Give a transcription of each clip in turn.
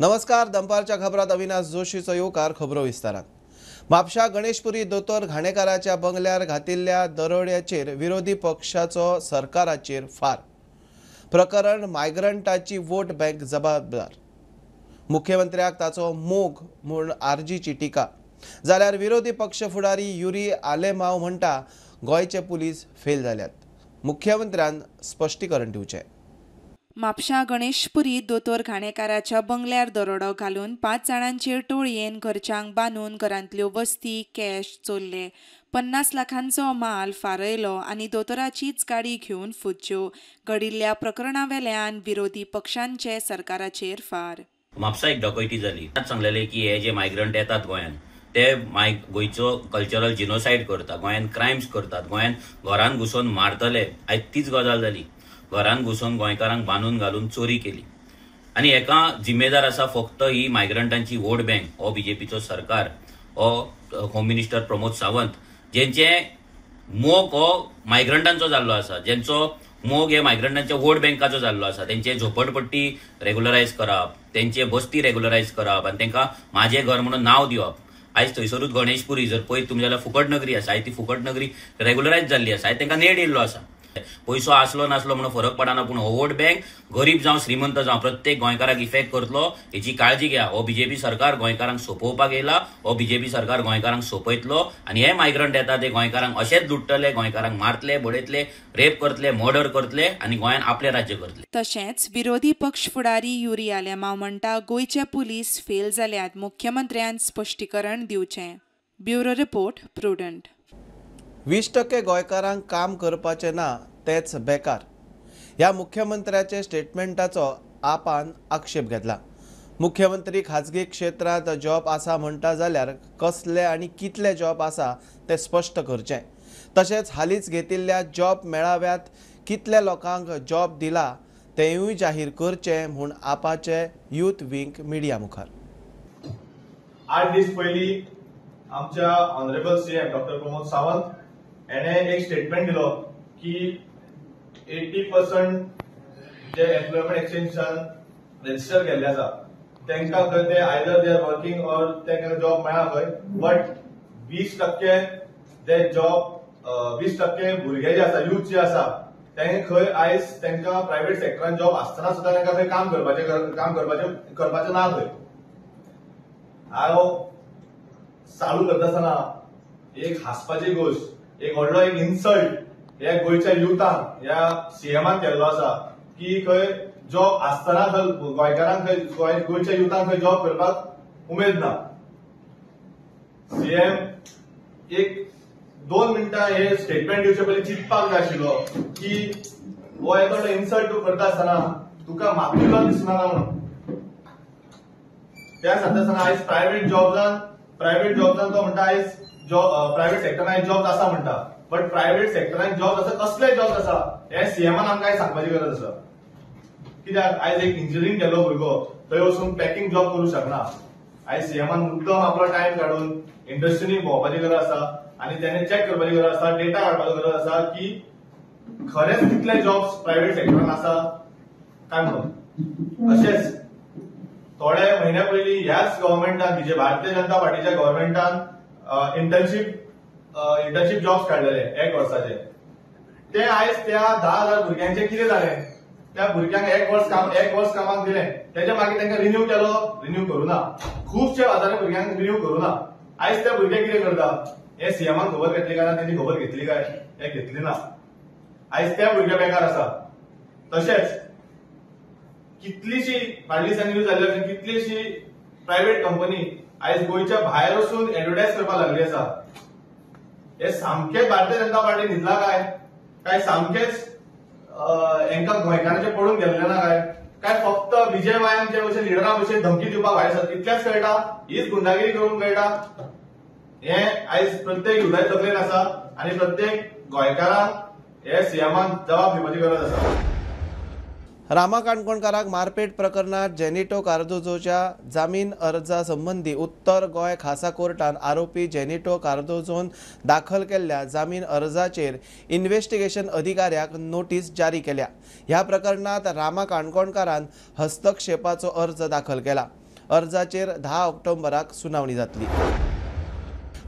नमस्कार. दंपारच्या खबरात अविनाश जोशीचो येवकार. खबरो विस्तारात. म्हापशा गणेशपुरी दोतोर घाणेकाराच्या बंगल्यार घातिल्ल्या दरोड्याचेर विरोधी पक्षाचो सरकाराचेर फार. प्रकरण मायग्रंटाची वोट बँक जबाबदार. मुख्यमंत्र्याक ताचो मोग म्हूण आर्जीची टिका. जाल्यार विरोधी पक्ष फुडारी युरी आलेमाव म्हणटा गोंयचे पुलीस फेल जाल्यात. मुख्यमंत्र्यान स्पश्टीकरण दिवचें. म्हापशा गणेशपुरी दोतोर घाणेकाराच्या बंगल्यार दरोडो घालून 5 जाणांचेर टोळयेन घरच्यांक बांदून घरांतल्यो वस्ती कॅश चोरले. 50 लाखांचो माल फारयलो आनी दोतोराचीच गाडी घेवन फुच्च्यो. घडिल्ल्या प्रकरणा वेल्यान विरोधी पक्षांचे सरकाराचेर फार. म्हापसा एक डकैती जाली. सांगलेले की हे जे मायग्रंट येतात गोंयान ते गोंयचो कल्चरल जिनोसायड करतात, गोंयान क्रायम्स करतात, गोंयान घरान घुसून मारतले. आयज तीच गजाल जाली. घरान घुसून गोंयकारांक बांदून घालून चोरी केली आनी हेका जिम्मेदार आसा फक्त ही मायग्रंटांची वोट बँक. हो बीजेपीचो सरकार, हो होम मिनिस्टर प्रमोद सावंत, जेंचे मोग हो मायग्रंटांचो जाल्लो आसा, जेंचो मोग हे मायग्रंटांच्या वोट बँकाचो जाल्लो आसा. तेंचे झोपडपट्टी रेग्युलरायज करप, तेंचे बस्ती रेग्युलरायज करप आनी तांकां म्हाजें घर म्हणून नांव दिवप. आयज थंयसरूच गणेशपुरी जर पळयत तुमी जाल्यार फुकट नगरी आसा. आयज ती फुकट नगरी रेग्युलरायज जाल्ली आसा. आयज तांकां नेट येयल्लो आसा. पयसो आसलो नासलो म्हणून फरक पडना, पूण हो वोट बँक गरीब जावं श्रीमंत जावं प्रत्येक गोंयकाराक इफेक्ट करतलो हेची काळजी घ्या. हो बीजेपी सरकार गोंयकारांक सोंपोवपाक येयला. हो बीजेपी सरकार गोंयकारांक सोंपयतलो आनी हे मायग्रंट येता ते गोंयकारांक अशेंच लुट्टले, गोंयकारांक मारतले, बडयतले, रेप करतले, मर्डर करतले आनी गोंयान आपले राज्य करतले. तशेंच विरोधी पक्ष फुडारी युरी आलेमाव म्हणटा गोंयचे पुलीस फेल जाल्यात. मुख्यमंत्र्यान स्पश्टीकरण दिवचें. Bureau report, prudent. 20% गोंयकारांक काम करपाचें ना तेच बेकार. ह्या मुख्यमंत्र्याचे स्टेटमेंटाचो आपान आक्षेप घेतला. मुख्यमंत्री खाजगी क्षेत्रांत जॉब आसा म्हणटा जाल्यार कसले आनी कितले जॉब आसा ते स्पश्ट करचें. तशेंच हालींच घेतिल्ल्या जॉब मेळाव्यात कितल्या लोकांक जॉब दिला तेंवूय जाहीर करचें म्हूण आपाचे यूथ विंग मिडिया मुखार. 8 दीस पयलीं आमच्या honourable CM doctor Pramod Sawant हेणे एक स्टेटमेंट दिलो की 80% जे एम्प्लॉयमेंट एक्सचेंजान रजिस्टर केल्ले आसा तांकां खंय ते either they are working or तांकां जॉब मेळा खंय, बट 20% जे जॉब 20% भुरगे जे आसा, यूथ जे आसा तांकां खंय आयज तांकां प्रायव्हेट सेक्टरान जॉब आसतना सुद्दां तांकां खंय काम करपाचें ना खंय. हांव चालू करता आसतना एक हांसपाची गोश्ट, एक व्हडलो एक इन्सल्ट ह्या गोंयच्या युथांक ह्या सीएमान केल्लो आसा की खंय जॉब आसतना खंय गोंयकारांक खंय गोंयच्या युथांक खंय जॉब करपाक उमेद ना. सीएम एक 2 मिनटां हे स्टेटमेंट दिवचे पयलीं चिंतपाक जाय आशिल्लो की हो येदो इन्सल्ट तूं करता आसतना तुका मागीलो दिसना म्हणून. त्या सांगता आसतना आयज प्रायव्हेट जॉब्सान तो म्हणटा आयज प्रायव्हेट सेक्टरान जॉब आसा म्हणटा, बट प्रायव्हेट सेक्टरान जॉब आसा कसले जॉब आसा हे सीएमान आमकां सांगपाची गरज आसा. कित्याक आयज एक इंजिनियरींग केल्लो भुरगो थंय वचून पॅकिंग जॉब करूंक शकना. आयज सीएमान मुद्दम आपलो टायम काडून इंडस्ट्रीनी भोंवपाची गरज आसा आनी तेणे चॅक करपाची गरज आसा, डेटा काडपाची गरज आसा की खरेंच कितले जॉब्स प्रायव्हेट सेक्टरान आसा काय म्हणून. अशेंच थोडे म्हयन्या पयलीं ह्याच गव्हर्मेंटान, भारतीय जनता पार्टीच्या गव्हर्मेंटान इंटर्नशीप जॉब्स काढलेले 1 वर्साचे. ते आयज त्या 10,000 भुरग्यांचे कितें जालें, त्या भुरग्यांक 1 वर्स कामाक दिलें, तेच्या मागीर तांकां रिन्यू करूं ना. खुबशे हजारां भुरग्यांक रिन्यू करूं ना. आयज ते भुरगे कितें करता हे सीएमान खबर घेतली काय ना, तेणी खबर घेतली काय, हे घेतली ना. आयज त्या भुरगे बेकार आसा. तशेंच कितलीशी फाटल्या दिसांनी न्यूज जाल्ली आसा, कितलीशी प्रायव्हेट कंपनी आयज गोंयच्या भायर वचून एडवर्टायज करपाक लागली आसा. हे सामकेच भारतीय जनता पार्टी न्हिदला काय सामकेच हांकां गोंयकारांचे पडून गेल्ले ना काय फक्त विजय वायांचे अशे लिडरा भशेन धमकी दिवपाक भायर आसात इतलेंच कळटा, हीच गुंडागिरी करून कळटा. हे आयज प्रत्येक युथाचे तकलेन आसा आनी प्रत्येक गोंयकारांक हे सीएमान जबाब दिवपाची गरज आसा. रामा काणकोणकाराक मारपेट प्रकरणात जेनिटो कार्दोजोच्या जामीन अर्जा संबंधी उत्तर गोंय खासा कोर्टान आरोपी जेनिटो कार्दोजोन दाखल केल्ल्या जामीन अर्जाचेर इन्व्हेस्टिगेशन अधिकाऱ्याक नोटीस जारी केल्या. ह्या प्रकरणात रामा काणकोणकारान हस्तक्षेपाचो अर्ज दाखल केला. अर्जाचेर 10 ऑक्टोबराक सुनावणी जातली.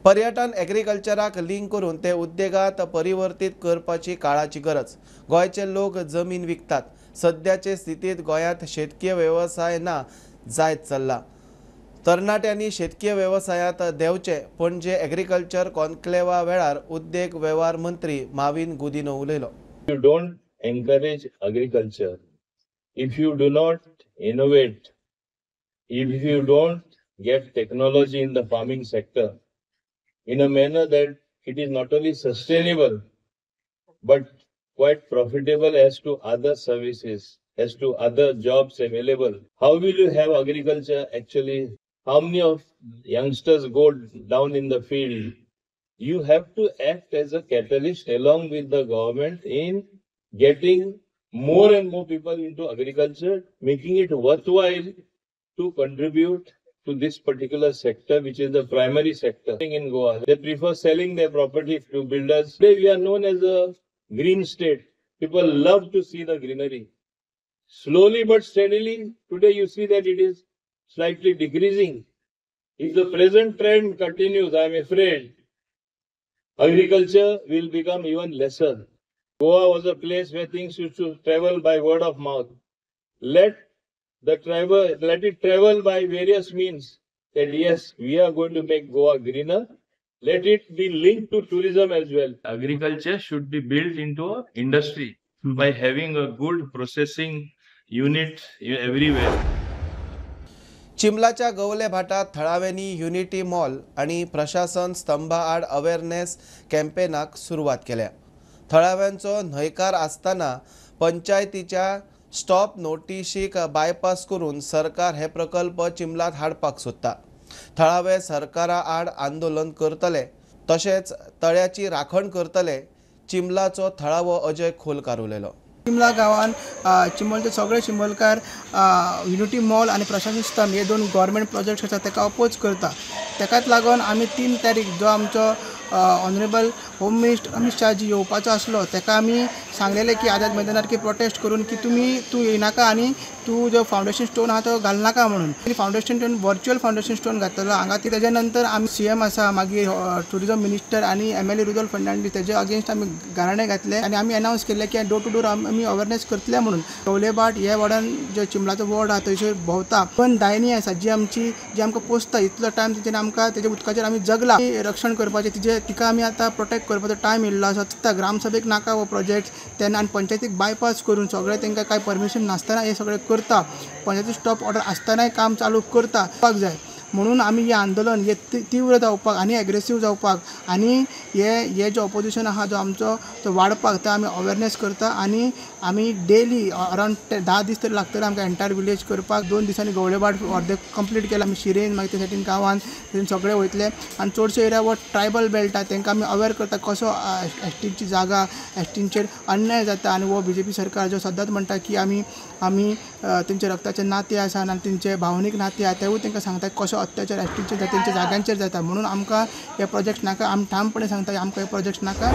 पर्यटन एग्रीकल्चराक लिंक करून ते उद्देगात परिवर्तीत करपाची काळाची गरज. गोंयचे लोक जमीन विकतात. सद्याचे स्थितीत गोंयांत शेतकीय व्यवसाय ना जायत चल्ला. तरणाट्यांनी शेतकीय व्यवसायात देवचे पणजे एग्रीकल्चर कॉन्क्लेवा वेळार उद्देग वेव्हार मंत्री माविन गुदिनो उलयलो. You don't encourage agriculture, if you do not innovate, if you don't get technology in the farming sector in a manner that it is not only sustainable but quite profitable as to other services, as to other jobs available, how will you have agriculture actually? How many of youngsters go down in the field? You have to act as a catalyst along with the government in getting more and more people into agriculture, making it worthwhile to contribute to this particular sector, which is the primary sector in Goa. They prefer selling their property to builders. Today we are known as a green state. People love to see the greenery. Slowly but steadily, today you see that it is slightly decreasing. If the present trend continues, I am afraid agriculture will become even lesser. Goa was a place where things used to travel by word of mouth. Let it travel by various means. That yes, we are going to make Goa greener. Let it be linked to tourism as well. Agriculture should be built into an industry by having a good processing unit everywhere. चिंबलाच्या गवले भाटात थळाव्यांनी unity mall आणि प्रशासन स्तंभा आड awareness कॅम्पेनाक सुरवात केल्या. थळाव्यांचो न्हयकार आसतना पंचायतीच्या स्टॉप नोटिशीक बायपास करून सरकार हे प्रकल्प चिंबलात हाडपाक सोदता. थळावे सरकारा आड आंदोलन करतले तशेंच तळ्याची राखण करतले. चिंबलाचो थळावो अजय खोलकार उलयलो. चिंबला गांवान चिंबलचे सगळे चिंबलकार युनिटी मॉल आणि प्रशासन स्तंभ हे दोन गव्हर्मेंट प्रोजेक्ट्स आसात ताका अपोज करता. ताकाच लागून आमी 3 तारीख जो आमचो honourable home minister Amit Shahji येवपाचो आसलो ताका आमी सांगलेलें की आझाद मैदानार की प्रोटेस्ट करून की तूं येनाका आनी तूं जो फावंडेशन स्टोन आहा तो घालनाका म्हणून. Foundation stone virtual foundation stone घातलो हांगा. तेज्या नंतर आमी CM आसा मागीर टुरिजम मिनिस्टर आनी MLA रुदोल्फ फर्नांडीस तेजे अगेन्स्ट आमी गाराणे घातले आनी आमी अनावन्स केले की डोर टू डोर आमी अवेअरनेस करतले म्हणून. टोलेबाट ह्या वॉर्डान जो चिंबलाचो वॉर्ड आहा थंयसर भोंवता पण दायनी आसा जी आमकां पोसता इतलो टायम तेजेर आमकां तेजे उदकाचेर आमी जगला. रक्षण करपाचें तिका आमी आतां प्रोटेक्ट करपाचो टायम येयल्लो आसा. ग्रामसभेक नाका हो प्रोजेक्ट तेन्ना आनी पंचायतीक बायपास करून सगळे तांकां कांय परमिशन नासतना हे सगळें करता. पंचायती स्टॉप ऑर्डर आसतनाय काम चालू करपाक जाय म्हणून आमी हे आंदोलन हे तीव्र जावपाक आनी एग्रेसीव जावपाक आनी हे जो ऑपोजिशन आहा जो आमचो तो वाडपाक तो आमी अवेअरनेस करता आनी आमी डेली अरावंड 10 दीस तरी लागतले आमकां एंटायर विलेज करपाक. 2 दिसांनी गवळेबाट अर्दे कंप्लीट केला आमी शिरेन मागीर ते सायडीन गांवान सगळे वयतले आनी चडशे एरिया वो ट्रायबल बेल्ट आहा तांकां आमी अवेअर करता कसो एसटीची जागा एसटींचेर अन्याय जाता आनी वो BJP सरकार जो सदांच म्हणटा की आमी तेंचे रक्ताचे नाते आसा आनी तेंचे भावनीक नाते आहा तेवूय तांकां सांगता कसो अत्याचार एसटींचेर जाता तेंच्या जाग्यांचेर जाता म्हणून आमकां हे प्रोजेक्ट नाका. आमी ठामपणे सांगता आमकां हे प्रोजेक्ट नाका.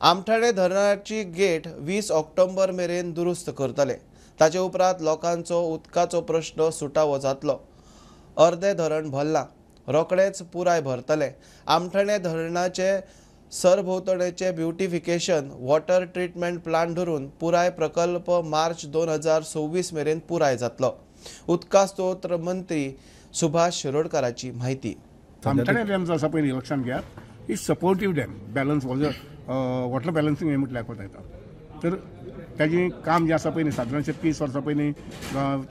आमठाणे धरणाची गेट 20 ऑक्टोबर मेरेन दुरुस्त करतले. ताचे उपरांत लोकांचो उदकाचो प्रश्न सुटावो जातलो. अर्दे धरण भरलां रोखडेच पुराय भरतले. आमठाणे धरणाचे सरभोंवतणेचे ब्युटिफिकेशन वॉटर ट्रीटमेंट प्लांट धरून पुराय प्रकल्प मार्च 2026 मेरेन पुराय जातलो. उदका स्त्रोत मंत्री सुभाष शिरोडकाराची माहिती. आमठाणे डॅम जो आसा पळय लक्षांत घेयात is supportive dam balance water balancing हें म्हटल्यार कोता येता. तर ताजें काम जें आसा पळय न्ही सादारणशें 30 वर्सां पयलीं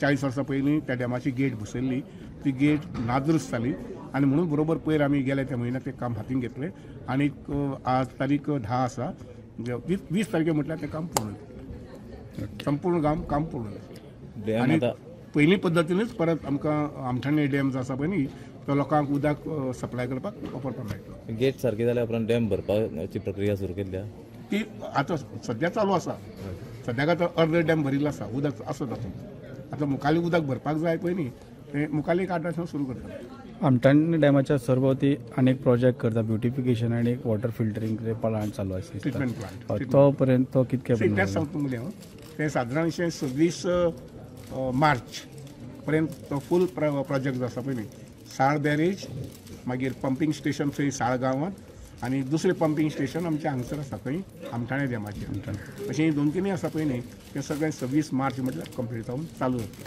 40 वर्सां पयलीं त्या डॅमाची गेट बसयल्ली. ती गेट नादुरुस्त जाली आनी म्हणून बरोबर पयर आमी गेल्या त्या म्हयन्याक तें काम हातीन घेतलें आनी आज तारीख 10 आसा 20 तारखेक म्हटल्यार तें काम पूर्ण जालें. संपूर्ण काम पूर्ण जालें आनी पयलीं पद्दतीनच परत आमकां आमठाणे डॅम जो आसा पळय न्ही तो लोकांक उदक सप्लाय करपाक वापरपाक मेळटलो. गेट सारकी जाल्या उपरांत डॅम भरपाची प्रक्रिया सुरू केल्या ती आतां सद्या चालू आसा. सद्याक आतां अर्दे डॅम भरिल्लो आसा उदक आसा तातूंत. आतां मुखाल्ली उदक भरपाक जाय पळय न्ही तें मुखाल्ली 8 वर्सां सुरू करता. आमठाणे डॅमाच्या सरभोंवती आनीक प्रोजेक्ट करता ब्युटिफिकेशन आनी वॉटर फिल्टरिंग प्लांट चालू आसा ट्रिटमेंट प्लांट तो पर्यंत तो कितके तेंच सांगता तुमगेलें हांव. तें सादारणशें 26 मार्च पर्यंत तो फूल प्रोजेक्ट जो आसा पळय न्ही साळ बॅरेज मागीर पंपींग स्टेशन थंय साळ गांवांत आनी दुसरें पंपींग स्टेशन आमचें हांगसर आसा खंय आमठाणे डेमाचेर अशें 2-3 आसा पळय न्ही तें सगळें 26 मार्च म्हटल्यार कंप्लीट जावन चालू जातलें.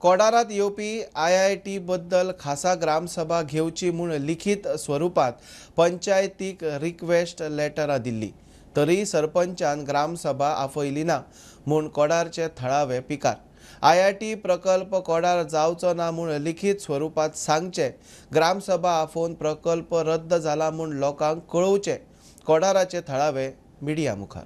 कोडारात येवपी IIT बद्दल खासा ग्रामसभा घेवची म्हूण लिखीत स्वरुपात पंचायतीक रिक्वेस्ट लेटरां दिल्ली तरी सरपंचान ग्रामसभा आफयली ना म्हूण कोडारचे थळावे पिकार. IIT प्रकल्प कोडार जावचो ना म्हूण लिखीत स्वरुपात सांगचे, ग्रामसभा आफोवन प्रकल्प रद्द जाला म्हूण लोकांक कळोवचे. कोडाराचे थळावे मिडिया मुखार.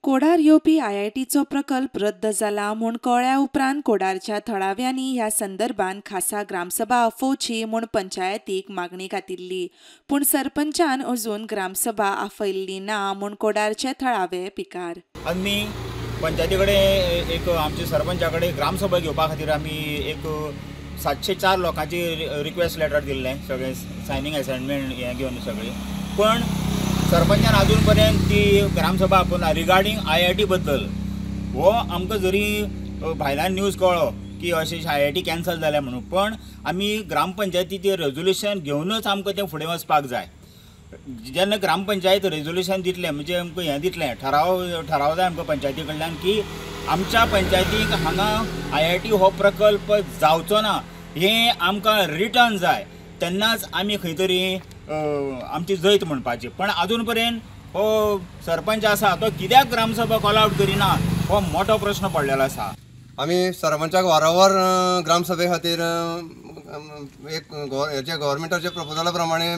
कोडार येवपी IITचो प्रकल्प रद्द जाला म्हूण कळ्ळ्या उपरांत कोडारच्या थळाव्यांनी ह्या संदर्भात खासा ग्रामसभा आफोवची म्हूण पंचायतीक मागणी घातिल्ली पूण सरपंचान अजून ग्रामसभा आफयल्ली ना म्हूण कोडारचे थळावे पिकार. आमी पंचायती कडेन एक आमच्या सरपंचा कडेन ग्रामसभा घेवपा खातीर आमी एक 704 लोकांची रिक्वेस्ट लेटर दिल्लें सगळें सायनींग असायनमेंट हें घेवन सगळें पण सरपंचान अजून पर्यंत ती ग्रामसभा आपोवना रिगार्डींग IIT बद्दल. हो आमकां जरी भायल्यान न्यूज कळ्ळो की अशें IIT कॅन्सल जाल्या म्हणून पण आमी ग्रामपंचायतीचें रेजोल्युशन घेवनूच आमकां तें फुडें वचपाक जाय. जेन्ना ग्रामपंचायत रेजोल्युशन दितलें म्हणजे आमकां हें दितलें ठराव जाय आमकां पंचायती कडल्यान की आमच्या पंचायतीक हांगा IIT हो प्रकल्प जावचो ना हें आमकां रिटर्न जाय तेन्नाच आमी खंय तरी आमची जैत म्हणपाची. पण अजून पर्यंत हो सरपंच आसा तो कित्याक ग्रामसभा कॉल आउट करिना हो मोठो प्रश्न पडलेलो आसा. आमी सरपंचाक वारंवार ग्रामसभे खातीर एक हेचे गव्हर्मेंटाच्या प्रपोजला प्रमाणे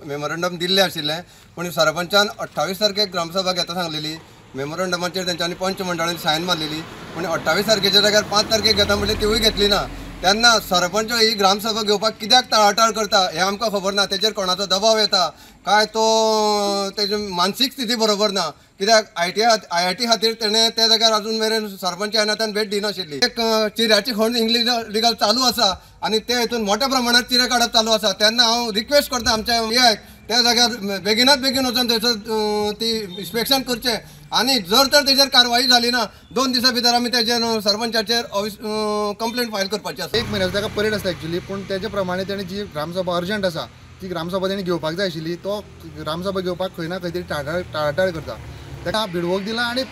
मेमोरंडम दिल्ले आशिल्ले पूण सरपंचान 28 तारखेक ग्रामसभा घेता सांगलेली. मेमोरंडमाचेर तेंच्यांनी पंच मंडळांनी सायन मारलेली पूण 28 तारखेच्या जाग्यार 5 तारखेक घेता म्हणजे तिवूय घेतली ना. तेन्ना सरपंच ही ग्रामसभा घेवपाक कित्याक टाळाटाळ करता हें आमकां खबर ना. तेजेर कोणाचो दबाव येता काय तो तेजी मानसीक स्थिती बरोबर ना कित्याक IIT खातीर तेणें त्या जाग्यार अजून मेरेन सरपंच येनातान भेट दिनाशिल्ली. एक चिऱ्याची खण इंग्लीश लिगल चालू आसा आनी ते हितून मोठ्या प्रमाणात चिरे काडप चालू आसा. तेन्ना हांव रिक्वेस्ट करता आमच्या हे त्या जाग्यार बेगिनात बेगीन वचून थंयसर ती इन्स्पेक्शन करचें आनी जर तर तेजेर कारवाई जाली ना 2 दिसां भितर आमी तेजेर सरपंचाचेर कंप्लेंट फायल करपाची आसा. 1 म्हयन्याचो ताका परेड आसा एक्चुअली पूण तेजे प्रमाणे तेणी जी ग्रामसभा अर्जंट आसा ती ग्रामसभा तेणी घेवपाक जाय आशिल्ली. तो ग्रामसभा घेवपाक खंय ना खंय तरी टाळाटाळ करता. ताका भिडवोक दिला आनी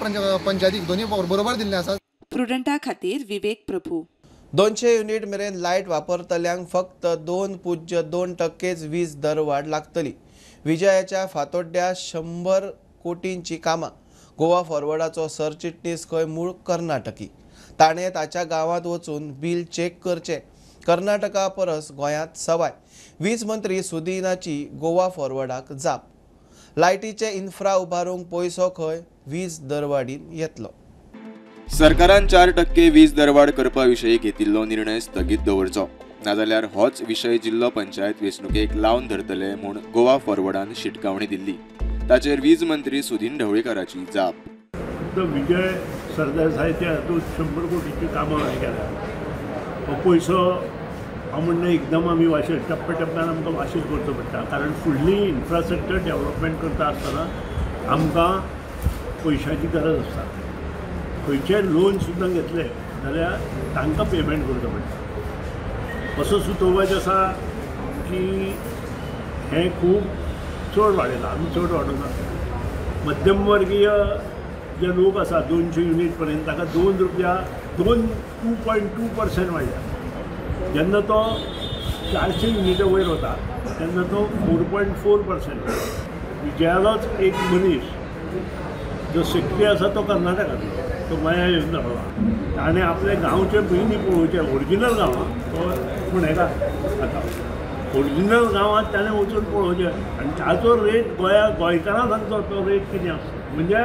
पंचायतीक दोनी बरोबर दिल्लें आसा. प्रुडंटा खातीर विवेक प्रभू. 200 युनिट मेरेन लायट वापरतल्यांक फक्त 2.2% वीज दरवाड लागतली. विजयाच्या फातोड्ड्या 100 कोटींची कामां. गोवा फॉरवर्डाचो सरचिटणीस खंय मूळ कर्नाटकी. ताणें ताच्या गांवांत वचून बील चेक करचें. कर्नाटका परस गोंयांत सवाय. वीज मंत्री सुदीनाची गोवा फॉरवर्डाक जाप. लायटीचे इन्फ्रा उबारूंक पयसो खंय वीज दरवाडीन येतलो. सरकारान 4% वीज दरवाड करपा विशयी घेतिल्लो निर्णय स्थगीत दवरचो नाजाल्यार होच विशय जिल्लो पंचायत वेंचणुकेक लावन धरतले म्हूण गोवा फॉरवर्डान शिटकावणी दिल्ली. ताचेर वीज मंत्री सुदीन ढवळीकाराची जाप. विजय सरदेसायच्या हातूंत 100 कोटीची कामां केल्या. हो पयसो हांव म्हणना एकदम आमी वाशीत टप्प्यान आमकां वाशीत करचो पडटा कारण फुडली इन्फ्रास्ट्रक्चर डेव्हलपमेंट करता आसतना आमकां पयशांची गरज आसता. खंयचे लोन सुद्दां घेतले जाल्यार तांकां पेमेंट करचो पडटा. असो सुतोवपाचें आसा की हें खूब चड वाडयलां. आमी चड वाडोवना. मध्यम वर्गीय जे लोक आसा 200 युनिट पर्यंत ताका 2.2% वाडल्या. जेन्ना तो 400 युनिटा वयर वता तेन्ना तो 4.4%. विजयालोच एक मनीस जो सेक्रेटरी आसा तो कर्नाटकांतलो तो गोंया येवन रावला. ताणें आपले गांवचे पयलीं पळोवचे ओरिजिनल गांवांत तो पूण हेका आतां ओरिजिनल गांवांत ताणें वचून पळोवचें आनी ताचो रेट गोंयकारां सांगचो तो रेट कितें आसा म्हणजे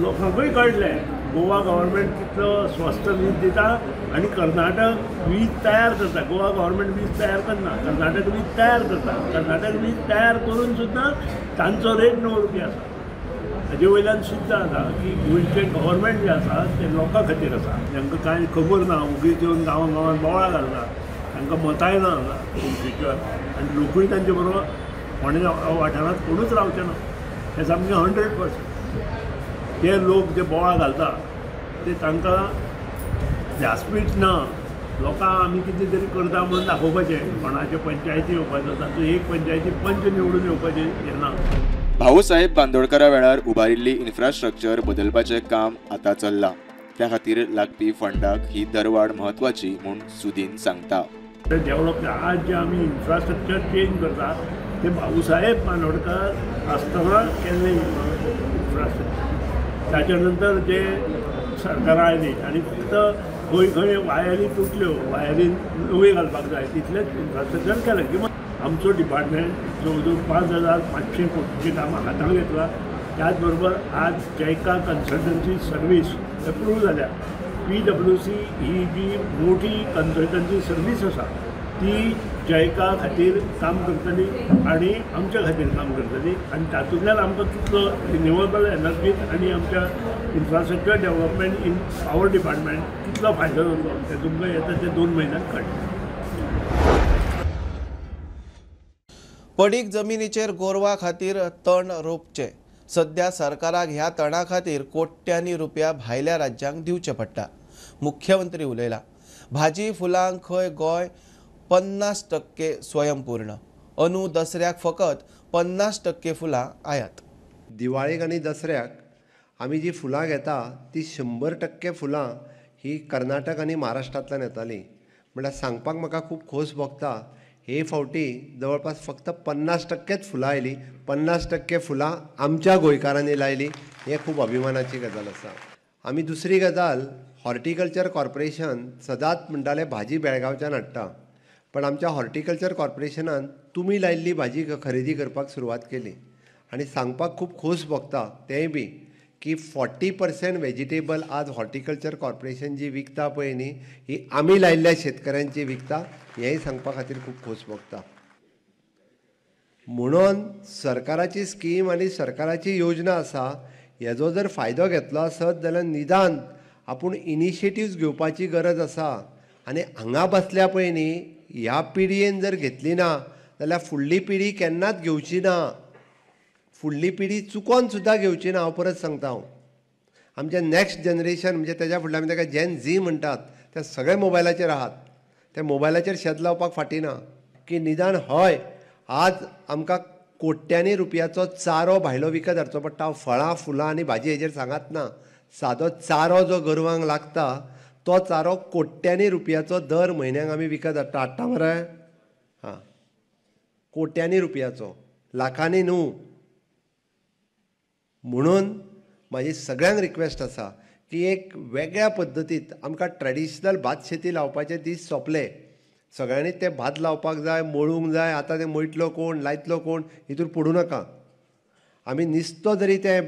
लोकांकूय कळटलें गोवा गव्हर्मेंट कितलो स्वस्त वीज दिता आनी कर्नाटक वीज तयार करता. गोवा गव्हर्मेंट वीज तयार करना, कर्नाटक वीज तयार करता. कर्नाटक वीज तयार करून सुद्दां तांचो रेट 9 रुपया आसा. हाजे वयल्यान सिद्ध जाता की गोंयचें गव्हर्मेंट जें आसा तें लोकां खातीर आसा. जांकां कांय खबर ना उगीच येवन गांवांत बोवाळ घालता तांकां मताय ना इन फ्युचर आनी लोकूय तांचे बरोबर फोंड्या वाठारांत कोणूच रावचे ना. हें सामकें 100%. ते लोक जे बोवाळ घालता ते तांकां व्यासपीठ ना, लोकांक आमी कितें तरी करता म्हणून दाखोवपाचें, कोणाचे पंचायती येवपाचो, तातूंत एक पंचायती पंच निवडून येवपाचें येना. भाऊसाहेब बांदोडकरा वेळार उबारिल्ली इन्फ्रास्ट्रक्चर बदलपाचें काम आतां चल्लां. त्या खातीर लागपी फंडाक ही दरवाड म्हत्वाची म्हूण सुदीन सांगता. डेव्हलप आज जे आमी इन्फ्रास्ट्रक्चर चेंज करता ते भाऊसाहेब बांदोडकर आसतना केल्लें इन्फ्रास्ट्रक्चर. ताच्या नंतर जे सरकारां आयली आनी फक्त खंय खंय वायरी तुटल्यो, वायरी नवी घालपाक जाय तितलेंच इन्फ्रास्ट्रक्चर केलें. किंवा आमचो डिपार्टमेंट जवळ जवळ 5,500 कोटीचें कामां हातांत घेतलां. त्याच बरोबर आज जैका कन्सल्टन्सी सर्वीस एप्रूव जाल्या. PwC ही जी मोठी कन्सल्टन्सी सर्वीस आसा ती जैका खातीर काम करतली आनी आमच्या खातीर काम करतली आनी तातूंतल्यान आमकां कितलो रिन्युएबल एनर्जीत आनी आमच्या infrastructure development in power department कितलो फायदो जातलो ते तुमकां येता ते 2 म्हयन्यांत कळटलें. पडीक जमिनीचेर गोरवा खातीर तण रोवचे. सध्या सरकाराक ह्या तणा खातीर कोट्यांनी रुपया भायल्या राज्यांक दिवचे पडटा. मुख्यमंत्री उलयला. भाजी फुलांक खंय गोंय 50% स्वयंपूर्ण. अंदू दसऱ्याक फकत 50% फुलां आयात. दिवाळेक आनी दसऱ्याक आमी जी फुलां घेता ती 100% फुलां ही कर्नाटक आनी महाराष्ट्रांतल्यान येतालीं. म्हळ्यार सांगपाक म्हाका खूब खोस भोगता. हे फावटी जवळपास फक्त 50%च फुलां आयलीं. 50% फुलां आमच्या गोंयकारांनी लायलीं. हें खूब अभिमानाची गजाल आसा. आमी दुसरी गजाल हॉर्टिकल्चर कॉर्पोरेशन सदांच म्हणटाले भाजी बेळगांवच्यान हाडटा. पण आमच्या हॉर्टिकल्चर कॉर्पोरेशनान तुमी लायिल्ली भाजी खरेदी करपाक सुरवात केली. आनी सांगपाक खूब खोस भोगता तेंय बी की 40% वेजिटेबल आज हॉर्टिकल्चर कॉर्पोरेशन जी विकता पळय न्ही ही आमी लायिल्ल्या शेतकऱ्यांची विकता. हेंय सांगपा खातीर खूब खोस भोगता. म्हणून सरकाराची स्कीम आनी सरकाराची योजना आसा हेजो जर फायदो घेतलो आसत जाल्यार निदान आपूण इनिशिएटिव्स घेवपाची गरज आसा. आनी हांगा बसल्या पळय न्ही ह्या पिडयेन जर घेतली ना जाल्यार फुडली पिढी केन्नाच घेवची ना. फुडली पिढी चुकोन सुद्दां घेवची ना. हांव परत सांगता. हांव आमचें नॅक्स्ट जनरेशन म्हणजे तेज्या फुडल्या आमी ताका जेन झी म्हणटात ते सगळे मोबायलाचेर आहात. ते मोबायलाचेर शेत लावपाक फाटी ना. की निदान हय आज आमकां कोट्यांनी रुपयाचो चारो भायलो विकत हाडचो पडटा. फळां फुलां आनी भाजी हेजेर सांगात ना. सादो चारो जो गोरवांक लागता तो चारो कोट्यांनी रुपयाचो दर म्हयन्याक आमी विकत हाडटा मरे. हां कोट्यांनी रुपयाचो, लाखांनी न्हू. म्हणून म्हाजी सगळ्यांक रिक्वेस्ट आसा की एक वेगळ्या पद्दतीत आमकां ट्रेडिशनल भात शेती लावपाचे दीस सोंपले. सगळ्यांनी ते भात लावपाक जाय, मळूंक जाय. आतां ते मळटलो कोण, लायतलो कोण हितूर पडूं नाका. आमी निस्तो जरी ते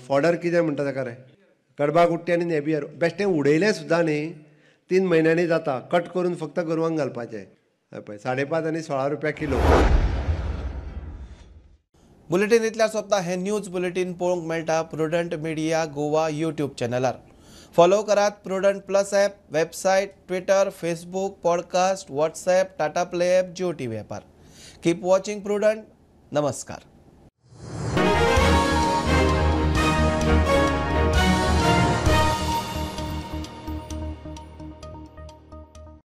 फॉडर कितें म्हणटा ताका रे कडबा कुट्टी आनी नेबियर बेश्टें उडयलें सुद्दां न्ही 3 म्हयन्यांनी जाता. कट करून फक्त गोरवांक घालपाचें. पळय 5.5 आनी 16 रुपया किलो. बुलेटिन इतल्यार सोंपता. हें न्यूज बुलेटिन पळोवंक मेळटा प्रुडंट मिडिया गोवा यूट्यूब चॅनलार. फॉलो करात prudent plus app, website, Twitter, Facebook, podcast, WhatsApp, Tata Play app, Jio TV ॲपार. Keep watching prudent. नमस्कार.